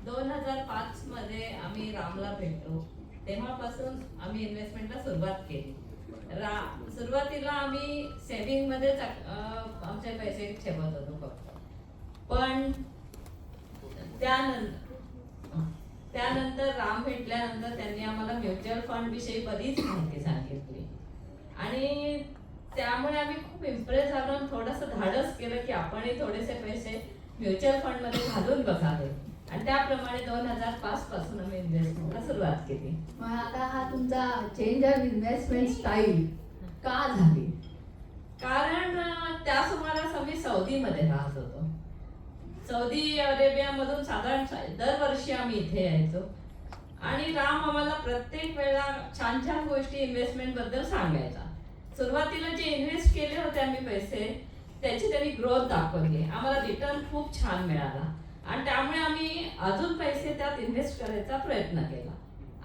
2005 मध्ये आम्ही रामला भेटलो. तेव्हापासून आम्ही इन्व्हेस्टमेंटला सुरुवात केली. सुरुवातीला आम्ही सेव्हिंग मध्येच आमचे पैसे ठेवत होतो फक्त. पण त्यानंतर राम भेटल्यानंतर त्यांनी आम्हाला म्युच्युअल फंड विषयी बरीच माहिती सांगितली आणि त्यामुळे आम्ही खूप इम्प्रेस झालो आणि थोडंसं धाडस केलं की आपणही थोडेसे पैसे म्युच्युअल फंड मध्ये घालून बघावे आणि त्याप्रमाणे 2005 पासून आम्ही इन्व्हेस्टमेंटला सुरुवात केली. मग आता हा तुमचा चेंज ऑफ इन्व्हेस्टमेंट स्टाईल का झाली? कारण त्या सुमारास आम्ही सौदीमध्ये राहत होतो. सौदी अरेबियामधून साधारण दरवर्षी आम्ही इथे यायचो आणि राम आम्हाला प्रत्येक वेळेला छान छान गोष्टी इन्व्हेस्टमेंट बद्दल सांगायचा. सुरुवातीला जे इन्व्हेस्ट केले होते आम्ही पैसे त्याची त्यांनी ग्रोथ दाखवली. आम्हाला रिटर्न खूप छान मिळाला आणि त्यामुळे आम्ही अजून पैसे त्यात इन्व्हेस्ट करायचा प्रयत्न केला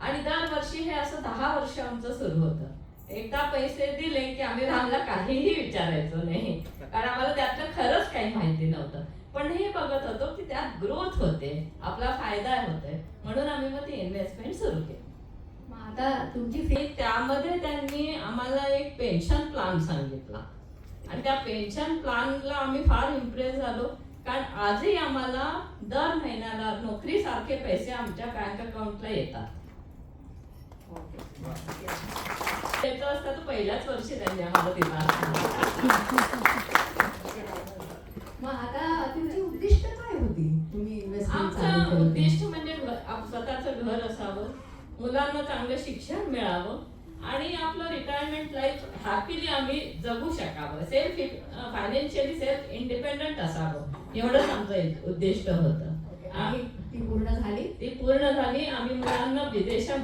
आणि दरवर्षी हे असं 10 वर्ष आमचं सुरू होतं. एकदा पैसे दिले की आम्ही रामला काहीही विचारायचो नाही कारण आम्हाला त्यातलं खरंच काही माहिती नव्हतं. पण हे बघत होतो की त्यात ग्रोथ होते, आपला फायदा होतोय म्हणून आम्ही मग ती इन्व्हेस्टमेंट सुरू केली. मग आता तुमची त्यामध्ये त्यांनी आम्हाला एक पेन्शन प्लॅन सांगितला आणि त्या पेन्शन प्लॅनला आम्ही फार इम्प्रेस झालो कारण आजही आम्हाला दर महिन्याला नोकरीसारखे पैसे आमच्या बँक अकाउंटला येतात. त्याचं असतं तर पहिल्याच वर्षी त्यांनी आम्हाला दिला. मग आता तुमची उद्दिष्ट काय होती? तुम्ही आमचं उद्दिष्ट म्हणजे स्वतःचं घर असावं, मुलांना चांगलं शिक्षण मिळावं आणि आपलं रिटायरमेंट लाईफ हॅपीली आम्ही जगू शकावं, फायनान्शियली सेल्फ इंडिपेंडंट असावं एवढंच आमचं उद्दिष्ट होतं. ती पूर्ण झाली? ती पूर्ण झाली. आम्ही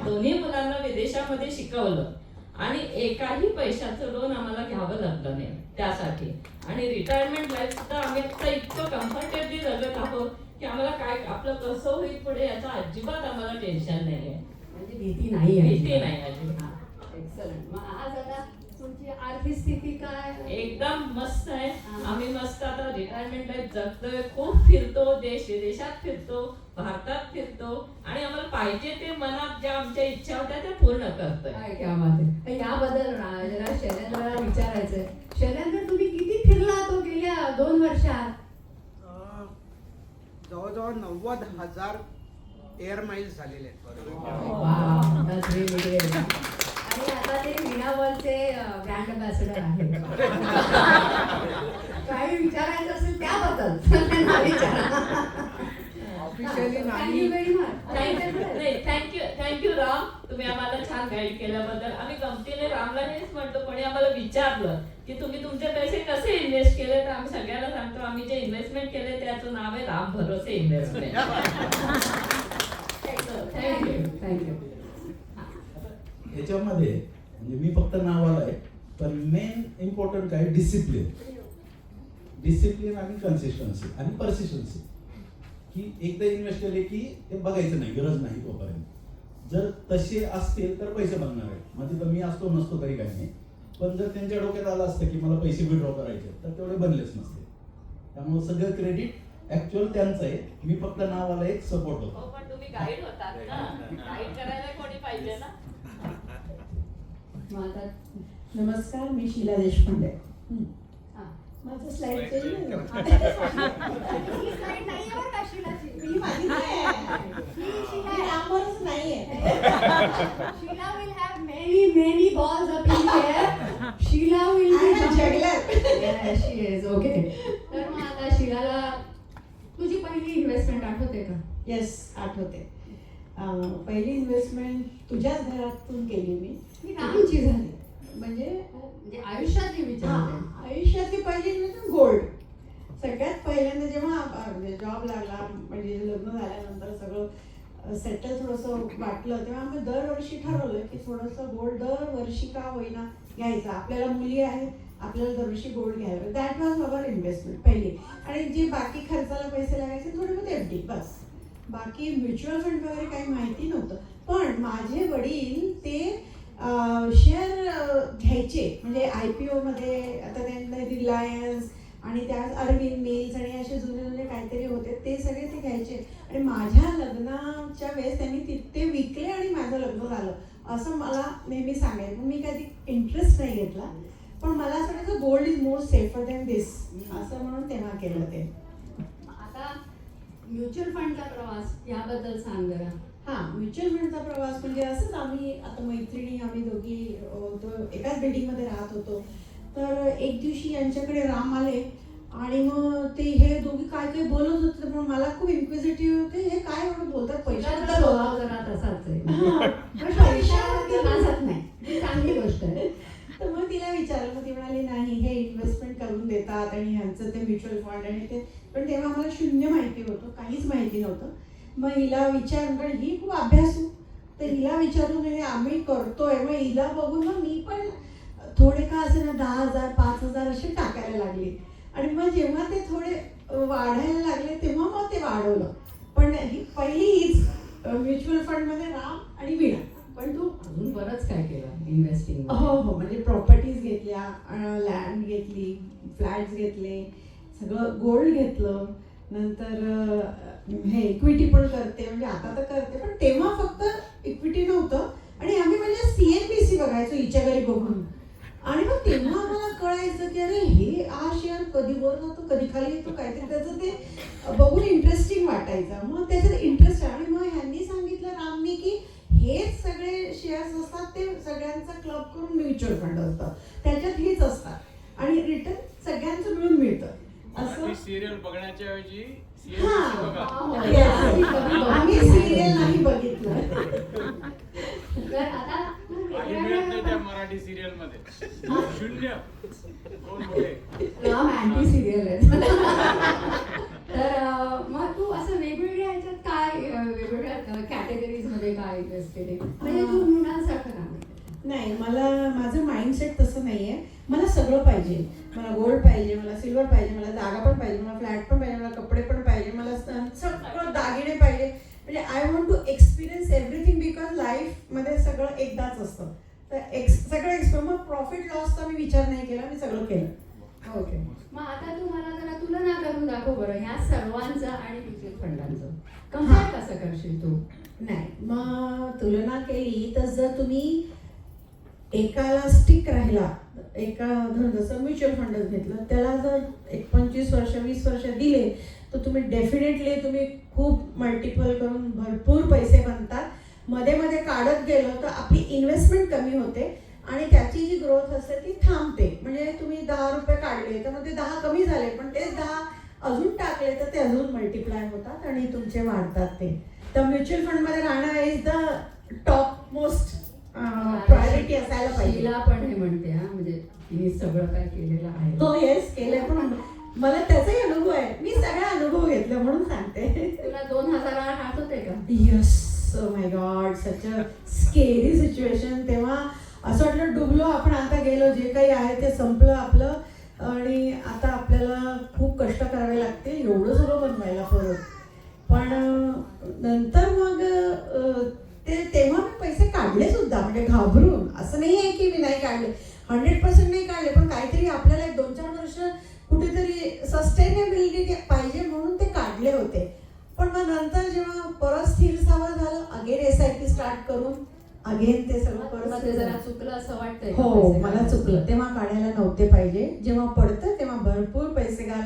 दोन्ही मुलांना विदेशामध्ये शिकवलं आणि एकाही पैशाचं लोन आम्हाला घ्यावं लागलं नाही त्यासाठी. आणि रिटायरमेंट लाईफ सुद्धा आम्ही आता इतकं कम्फर्टेबली जगत आहोत की आम्हाला काय आपलं कसं होईल पुढे याचं अजिबात आम्हाला टेन्शन नाहीये. म्हणजे भीती नाही अजिबात. एक्सलंट. मग आज आता तुमची आर्थिक स्थिती काय? एकदम मस्त आहे. आम्ही मस्त आता रिटायरमेंट लाईफ जगतोय, खूप फिरतो, देश विदेशात फिरतो, भारतात फिरतो आणि आम्हाला पाहिजे ते मनात ज्या आमच्या इच्छा होत्या त्या पूर्ण करतोय. क्या बात आहे. याबद्दल जरा शैलेंद्रला विचारायचंय. शैलेंद्र, तुम्ही किती फिरला तो गेल्या 2 वर्षात? जवळजवळ 90,000 एअर माइल्स झालेले आहेत. आणि आता ते वीणावरचे ब्रँड अँबॅसेडर आहेत. काही विचारायचं असेल त्याबद्दल ऑफिशियली नाही. थँक्यू राम, तुम्ही आम्हाला छान गाईड केल्याबद्दल. आम्ही गमतीने रामला हेच म्हटलं, कोणी आम्हाला विचारलं की तुम्ही तुमचे पैसे कसे इन्व्हेस्ट केले तर आम्ही सगळ्यांना सांगतो आम्ही जे इन्व्हेस्टमेंट केले त्याचं नाव आहे राम भरोसे इन्व्हेस्टमेंट. थँक्यू. याच्यामध्ये म्हणजे मी फक्त नावाला आहे पण मेन इम्पॉर्टंट काय डिसिप्लिन आणि कन्सिस्टन्सी आणि परसिस्टन्सी. की एकदा इन्व्हेस्ट केले की ते बघायचं नाही, गरज नाही तोपर्यंत. जर तसे असतील तर पैसे बघणार आहे. म्हणजे तर मी असतो नसतो तरी काही नाही, पण जर त्यांच्या डोक्यात आलं असतं की मला पैसे विड्रॉ करायचे तर तेवढे बनलेच नसते. त्यामुळे सगळं क्रेडिट ऍक्च्युअल त्यांचं आहे, मी फक्त नावाला एक सपोर्ट होतो. पण तुम्ही गाईड होतात ना, गाईड करायला कोणी पाहिजे ना. नमस्कार, मी शीला देशपांडे. माझं slide change Sheila will have many balls up in here. Sheila will be juggler. Yeah, she is. Okay. तर मग आता शीलाला तुझी पहिली इन्व्हेस्टमेंट आठवते का? येस, आठवते. पहिली इन्व्हेस्टमेंट तुझ्याच घरातून केली मी. आमची झाली. म्हणजे आयुष्यातली विचार. आयुष्यातली पहिली इन्व्हेस्टमेंट गोल्ड. सगळ्यात पहिल्यांदा जेव्हा जॉब लागला, म्हणजे लग्न झाल्यानंतर सगळं सेटल थोडंसं वाटलं तेव्हा आम्ही दरवर्षी ठरवलं की थोडंसं गोल्ड दरवर्षी का होईना घ्यायचं. आपल्याला मुली आहेत, आपल्याला दरवर्षी गोल्ड घ्यायला. दॅट वॉज अवर इन्व्हेस्टमेंट पहिली. आणि जे बाकी खर्चाला पैसे लागायचे थोडे बहुत FD बस. बाकी म्युच्युअल फंड वगैरे काही माहिती नव्हतं. पण माझे वडील ते शेअर घ्यायचे. म्हणजे IPO मध्ये आता त्यांना रिलायन्स आणि त्या अरविंद मिल्स आणि असे जुने काहीतरी होते ते सगळे ते घ्यायचे. आणि आणि माझ्या लग्नाच्या वेळेस त्यांनी ते विकले आणि माझं लग्न झालं असं मला नेहमी सांगायचं. मी कधी इंटरेस्ट नाही घेतला, पण मला असं वाटायचं gold is more safer than this असं म्हणून तेव्हा केलं ते. आता म्युच्युअल फंडचा प्रवास याबद्दल सांग जरा. हां, म्युच्युअल फंडचा प्रवास म्हणजे असंच आम्ही आता मैत्रिणी आम्ही दोघी होतो, एकाच बिल्डिंगमध्ये राहत होतो. तर एक दिवशी यांच्याकडे राम आले आणि मग ते हे दोघी काय काय बोलत होते, पण मला खूप इन्क्विजिटिव्ह होते, हे काय एवढं बोलतात पैशाचा पैशाबद्दल. स्वभाव जरा तसाच आहे. हां, पण पैशावरती नाचत नाही, ही चांगली गोष्ट आहे. तर मग तिला विचारलं, मग ती म्हणाली नाही हे इन्व्हेस्टमेंट करून देतात आणि ह्यांचं ते म्युच्युअल फंड आणि ते. पण तेव्हा आम्हाला शून्य माहिती होतं, काहीच माहिती नव्हतं. मग हिला विचारून, कारण ही खूप अभ्यासू, तर हिला विचारून हे आम्ही करतोय. मग हिला बघून मग मी पण थोडे का असे ना 10,000 5,000 असे टाकायला लागले. आणि मग जेव्हा ते थोडे वाढायला लागले तेव्हा मग ते वाढवलं. पण ही पहिली हीच म्युच्युअल फंडमध्ये राम आणि वीणा. पण तू अजून बरंच काय केलं इन्व्हेस्टिंग. हो हो, म्हणजे प्रॉपर्टीज घेतल्या, लँड घेतली, फ्लॅट्स घेतले, सगळं गोल्ड घेतलं. नंतर हे इक्विटी पण करते, म्हणजे आता तर करते, पण तेव्हा फक्त इक्विटी नव्हतं. आणि आम्ही म्हणजे CNBC बघायचो हिच्या घरी बघून. आणि मग तेव्हा आम्हाला कळायचं की अरे हे हा शेअर कधी वर जातो कधी खाली येतो, काहीतरी त्याचं ते बघून इंटरेस्टिंग वाटायचं. मग त्याच्यात इंटरेस्ट आहे. आणि मग ह्यांनी सांगितलं रामनी की हेच सगळे शेअर्स असतात, ते सगळ्यांचा क्लब करून म्युच्युअल फंड असतं, त्याच्यात हेच असतात आणि रिटर्न सगळ्यांचं मिळून मिळतं असं. सिरियल बघण्याच्या ऐवजी हां. बघा. आम्ही सिरियल नाही बघितलं. तर आता काही मिळत नाही त्या मराठी सिरियल मध्ये. शून्य कोण मोठे. राम अँटी सिरियल आहे. तर मग तू असं वेगवेगळ्या ह्याच्यात काय वेगवेगळ्या कॅटेगरीज मध्ये काय इन्व्हेस्टेड आहे, म्हणजे तू म्हणालसारखं काम आहे. नाही, माझं माइंडसेट तसं नाही आहे. मला सगळं पाहिजे. मला गोल्ड पाहिजे, मला सिल्वर पाहिजे, मला जागा पण पाहिजे, मला फ्लॅट पण पाहिजे, मला कपडे पण पाहिजे, मला सगळं दागिने पाहिजे. म्हणजे I want to experience everything, because लाईफमध्ये सगळं एकदाच असतं. तर सगळं मग प्रॉफिट लॉसचा मी विचार नाही केला, मी सगळं केलं. ओके. मग आता तू मला जरा तुलना करून दाखव बरं ह्या सर्वांचं आणि म्युच्युअल फंडांचं. कम्पेअर कसं करशील तू? नाही, मग तुलना केली तर जर तुम्ही एकाला स्टिक राहिला, एका जसं म्युच्युअल फंडच घेतलं, त्याला जर एक 25 वर्ष 20 वर्ष दिले तर तुम्ही डेफिनेटली तुम्ही खूप मल्टिपल करून भरपूर पैसे बनतात. मध्ये मध्ये काढत गेलो तर आपली इन्व्हेस्टमेंट कमी होते आणि त्याची जी ग्रोथ असते ती थांबते. म्हणजे तुम्ही 10 रुपये काढले तर मग ते 10 कमी झाले, पण तेच 10 अजून टाकले तर ते अजून मल्टिप्लाय होतात आणि तुमचे वाढतात ते. तर म्युच्युअल फंडमध्ये राहणं is the top most priority असायला पाहिजे. शीला पण हे म्हणते हा, म्हणजे तिने सगळं काय केलेलं आहे. हो, येस केलंय, पण मला त्याचाही अनुभव आहे. मी सगळा अनुभव घेतला म्हणून सांगते. तुला 2008 आठवते का? Yes, my God, such a scary situation. तेव्हा असं वाटलं डुबलो आपण, आता गेलो, जे काही आहे ते संपलं आपलं आणि आता आपल्याला खूप कष्ट करावे लागते एवढं सगळं बनवायला परत. पण नंतर मग तेव्हा मी पैसे काढले सुद्धा, म्हणजे घाबरून. असं नाही आहे की मी नाही काढले, 100% नाही काढले, पण काहीतरी आपल्याला एक 2-4 वर्ष कुठेतरी सस्टेनेबिलिटी पाहिजे म्हणून ते काढले होते. पण मग नंतर जेव्हा परत स्थिर स्थावर झालं, अगेन SIP स्टार्ट करून अगेन ते सगळं तुला ते जरा चुकलं असं वाटतंय का हो, पैसे मला काढायला? चुकलं. तेव्हा काढायला नव्हते पाहिजे. जेव्हा पडतं तेव्हा भरपूर पैसे